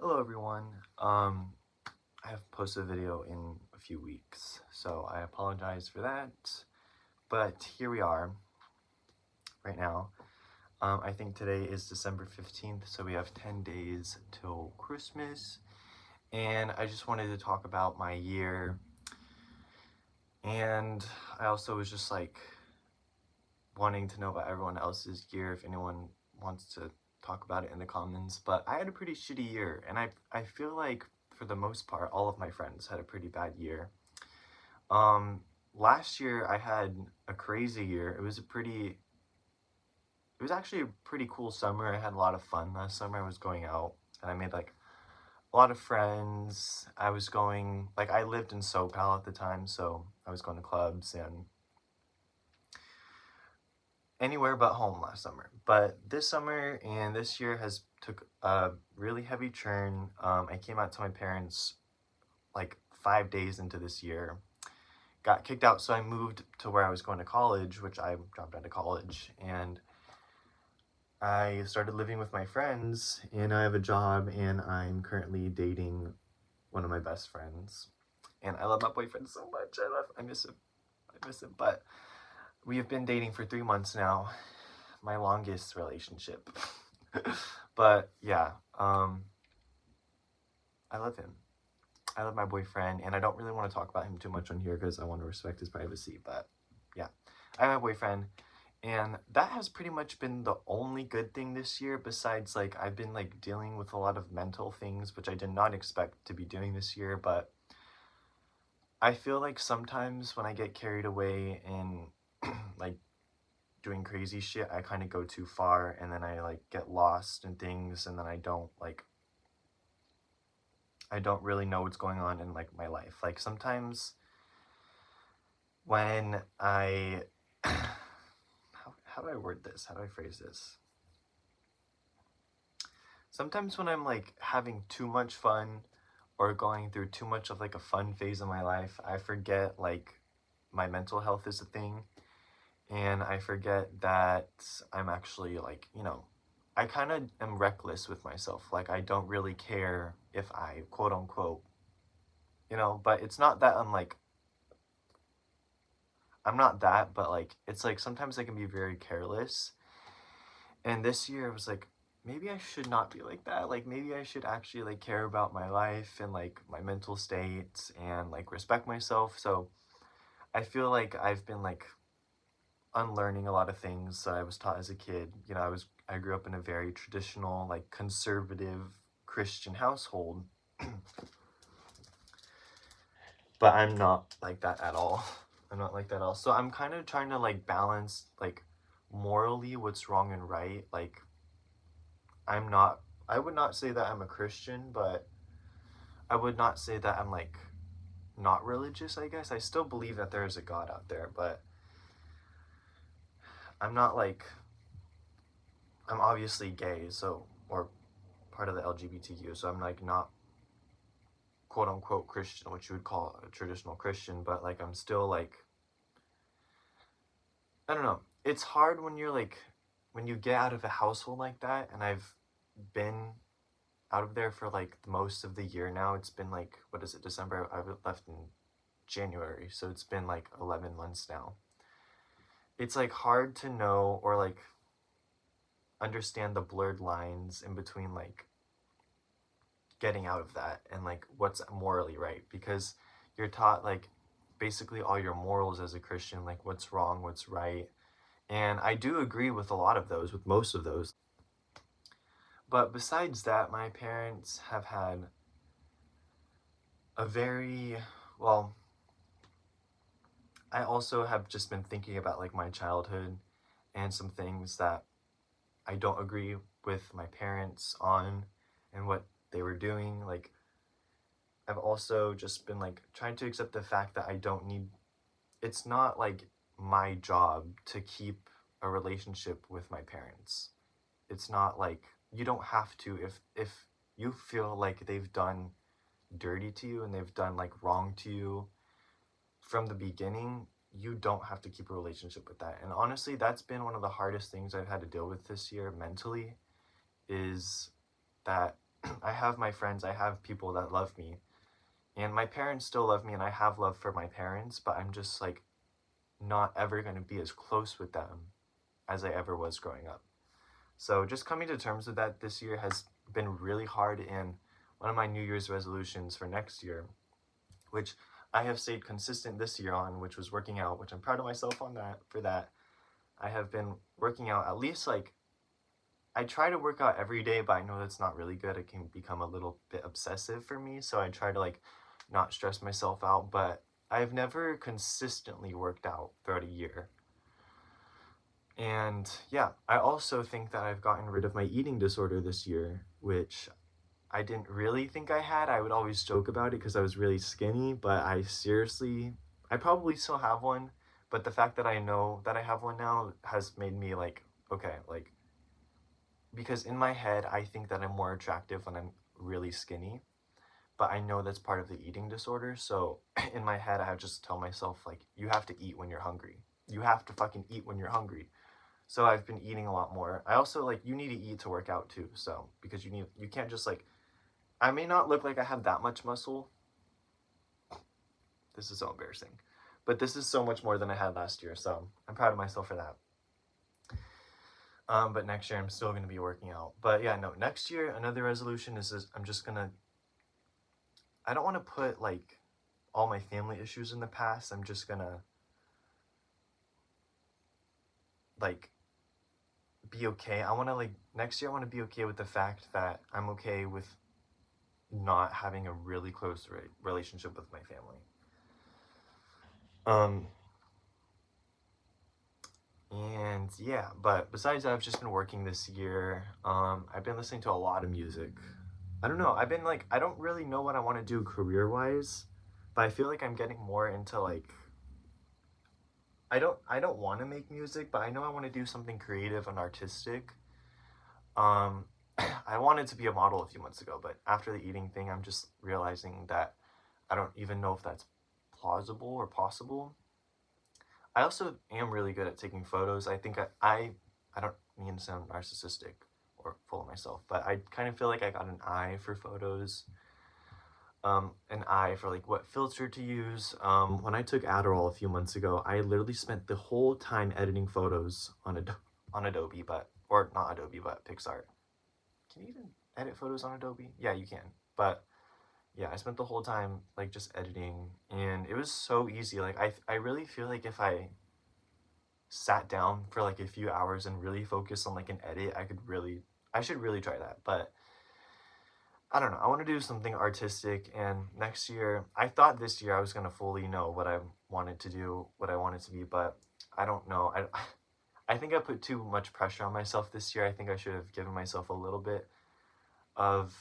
Hello everyone. I have posted a video in a few weeks, so I apologize for that. But here we are right now. I think today is December 15th, so we have 10 days till Christmas. And I just wanted to talk about my year. And I also was just like wanting to know about everyone else's year, if anyone wants to talk about it in the comments. But I had a pretty shitty year, and I feel like for the most part all of my friends had a pretty bad year. Last year I had a crazy year. It was actually a pretty cool summer. I had a lot of fun last summer. I was going out and I made like a lot of friends. I lived in SoCal at the time, so I was going to clubs and anywhere but home last summer. But this summer and this year has took a really heavy turn. I came out to my parents like 5 days into this year, got kicked out, so I moved to where I was going to college, which I dropped out of college, and I started living with my friends, and I have a job, and I'm currently dating one of my best friends, and I love my boyfriend so much. I miss him, but we have been dating for 3 months now, my longest relationship. But yeah, I love him. I love my boyfriend, and I don't really want to talk about him too much on here because I want to respect his privacy, but yeah, I have a boyfriend, and that has pretty much been the only good thing this year. Besides, like, I've been like dealing with a lot of mental things, which I did not expect to be doing this year, but I feel like sometimes when I get carried away and like doing crazy shit, I kind of go too far, and then I like get lost in things, and then I don't really know what's going on in like my life. Like sometimes when I how do I word this? How do I phrase this? Sometimes when I'm like having too much fun or going through too much of like a fun phase of my life, I forget like my mental health is a thing, and I forget that I'm actually like, I kind of am reckless with myself. Like I don't really care if I quote unquote, but it's not that I'm not that, but like it's like sometimes I can be very careless. And this year I was like, maybe I should not be like that. Like maybe I should actually like care about my life and like my mental state and like respect myself. So I feel like I've been like unlearning a lot of things that I was taught as a kid. I grew up in a very traditional, like conservative Christian household. But I'm not like that at all. I'm not like that at all. So I'm kind of trying to like balance like morally what's wrong and right. Like I would not say that I'm a Christian, but I would not say that I'm like not religious, I guess. I still believe that there is a God out there, but I'm not like, I'm obviously gay, so, or part of the LGBTQ, so I'm like not quote unquote Christian, which you would call a traditional Christian, but like I'm still like, I don't know. It's hard when you're like, when you get out of a household like that, and I've been out of there for like most of the year now. It's been like, what is it, December? I left in January, so it's been like 11 months now. It's like hard to know or like understand the blurred lines in between like getting out of that and like what's morally right, because you're taught like basically all your morals as a Christian, like what's wrong, what's right. And I do agree with a lot of those, with most of those. But besides that, my parents have had a very, well, I also have just been thinking about like my childhood and some things that I don't agree with my parents on and what they were doing. Like, I've also just been like trying to accept the fact that it's not like my job to keep a relationship with my parents. It's not like you don't have to, if you feel like they've done dirty to you and they've done like wrong to you from the beginning, you don't have to keep a relationship with that. And honestly, that's been one of the hardest things I've had to deal with this year mentally, is that I have my friends, I have people that love me, and my parents still love me, and I have love for my parents, but I'm just like not ever going to be as close with them as I ever was growing up. So just coming to terms with that this year has been really hard. And one of my New Year's resolutions for next year, which I have stayed consistent this year on, which was working out, which I'm proud of myself on that for that. I have been working out at least like I try to work out every day, but I know that's not really good. It can become a little bit obsessive for me, so I try to like not stress myself out, but I've never consistently worked out throughout a year. And yeah, I also think that I've gotten rid of my eating disorder this year, which I didn't really think I had. I would always joke about it because I was really skinny, but I probably still have one. But the fact that I know that I have one now has made me like, okay, like, because in my head, I think that I'm more attractive when I'm really skinny, but I know that's part of the eating disorder. So in my head, I have just tell myself, like, you have to eat when you're hungry. You have to fucking eat when you're hungry. So I've been eating a lot more. I also like you need to eat to work out too. So because you can't just like I may not look like I have that much muscle. This is so embarrassing. But this is so much more than I had last year. So I'm proud of myself for that. But next year I'm still going to be working out. But yeah, no, next year another resolution is I'm just going to I don't want to put like all my family issues in the past. I'm just going to like be okay. I want to like next year I want to be okay with the fact that I'm okay with not having a really close relationship with my family. Um and yeah, but besides that, I've just been working this year. I've been listening to a lot of music. I don't know. I've been like I don't really know what I want to do career-wise, but I feel like I'm getting more into like I don't want to make music, but I know I want to do something creative and artistic. Um I wanted to be a model a few months ago, but after the eating thing, I'm just realizing that I don't even know if that's plausible or possible. I also am really good at taking photos. I think I don't mean to sound narcissistic or full of myself, but I kind of feel like I got an eye for photos, an eye for like what filter to use. When I took Adderall a few months ago, I literally spent the whole time editing photos on Adobe, but or not Adobe, but PixArt. Can you even edit photos on Adobe? Yeah, you can. But yeah, I spent the whole time like just editing, and it was so easy. Like I really feel like if I sat down for like a few hours and really focused on like an edit, I should really try that. But I don't know. I want to do something artistic, and next year, I thought this year I was going to fully know what I wanted to do, what I wanted to be, but I don't know. I think I put too much pressure on myself this year. I think I should have given myself a little bit of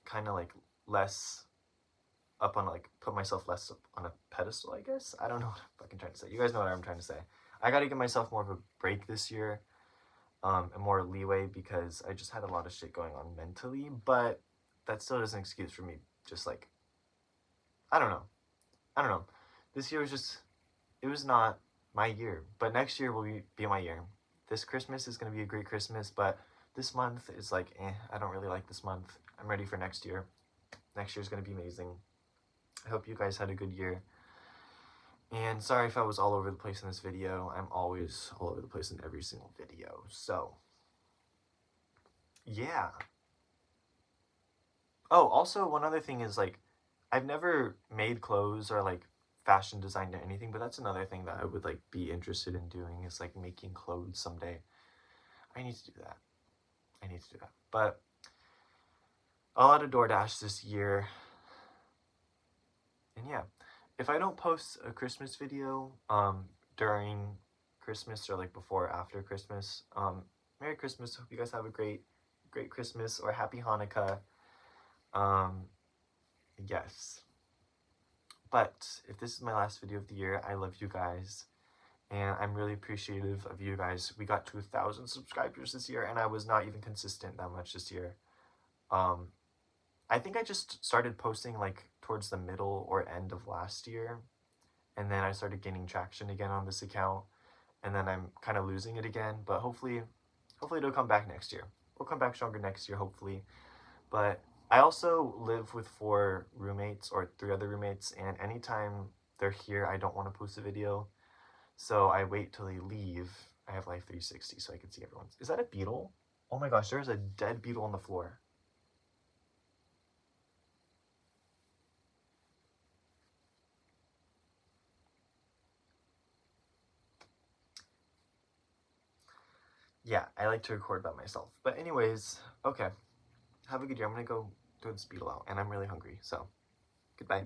kind of like less up on like put myself less up on a pedestal, I guess. I don't know what I'm fucking trying to say. You guys know what I'm trying to say. I got to give myself more of a break this year, and more leeway because I just had a lot of shit going on mentally, but that still doesn't excuse for me just like I don't know. I don't know. This year was just it was not my year, but next year will be my year. This Christmas is going to be a great Christmas, but this month is like I don't really like this month. I'm ready for next year. Next year's going to be amazing. I hope you guys had a good year. And sorry if I was all over the place in this video. I'm always all over the place in every single video. So, yeah. Oh, also one other thing is like I've never made clothes or like fashion designed or anything, but that's another thing that I would like be interested in doing is like making clothes someday. I need to do that. I need to do that. But a lot of DoorDash this year. And yeah, if I don't post a Christmas video during Christmas or like before or after Christmas, Merry Christmas. Hope you guys have a great Christmas or Happy Hanukkah. Um yes. But if this is my last video of the year, I love you guys. And I'm really appreciative of you guys. We got to 1,000 subscribers this year, and I was not even consistent that much this year. I think I just started posting like towards the middle or end of last year, and then I started gaining traction again on this account, and then I'm kind of losing it again. But hopefully it'll come back next year. we'll come back stronger next year, hopefully. But I also live with 4 roommates or 3 other roommates, and anytime they're here, I don't want to post a video. So I wait till they leave. I have Life 360 so I can see everyone's. Is that a beetle? Oh my gosh, there's a dead beetle on the floor. Yeah, I like to record by myself. But anyways, okay. Have a good year. I'm gonna go throw this beetle out, and I'm really hungry, so goodbye.